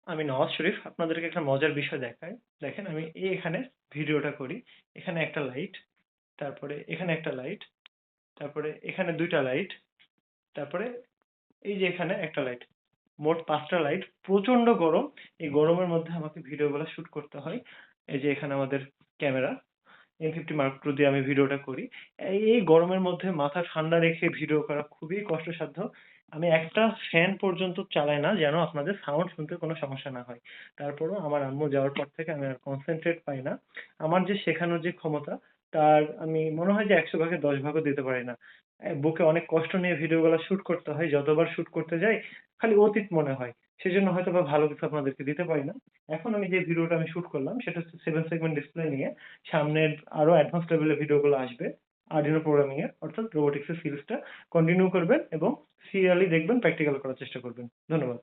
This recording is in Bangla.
আমি নওয়াজ শরীফ আপনাদেরকে একটা মজার বিষয় দেখাই। দেখেন আমি এখানে ভিডিওটা করি। এখানে একটা লাইট, তারপরে এখানে একটা লাইট, তারপরে এখানে ২ টা লাইট, তারপরে এই যে এখানে একটা লাইট। মোট ৫ টা লাইট। প্রচন্ড গরম। এই গরমের মধ্যে আমাকে ভিডিওগুলো শুট করতে হয়। এই যে এখানে আমাদের ক্যামেরা M50 Mark II দিয়ে আমি ভিডিওটা করি। এই গরমের মধ্যে মাথা ঠান্ডা রেখে ভিডিও করা খুবই কষ্টসাধ্য। আমি একটা ফ্যান পর্যন্ত চালাই না যেন আপনাদের সাউন্ড শুনতে কোনো সমস্যা না হয়। তারপরেও আমার আম্মু যাওয়ার পর থেকে আমি আর কনসেনট্রেট পাই না। আমার যে শেখানোর যে ক্ষমতা তার আমি মনে হয় যে ১০০ ভাগে ১০ ভাগও দিতে পারি না। বুকে অনেক কষ্ট নিয়ে ভিডিওগুলা শুট করতে হয়। যতবার শুট করতে যাই খালি অতীত মনে হয়। সেজন্য হয়তোবা ভালো কিছু আপনাদেরকে দিতে পারি না। এখন আমি যে ভিডিওটা আমি শুট করলাম সেটা হচ্ছে 7 সেগমেন্ট ডিসপ্লে নিয়ে। সামনের আরো অ্যাডভান্স লেভেলের ভিডিওগুলো আসবে Arduino প্রোগ্রামিং এর, অর্থাৎ রোবোটিক্স এর সিরিজটা কন্টিনিউ করবেন এবং সিরিয়ালি দেখবেন, প্র্যাকটিক্যাল করার চেষ্টা করবেন। ধন্যবাদ।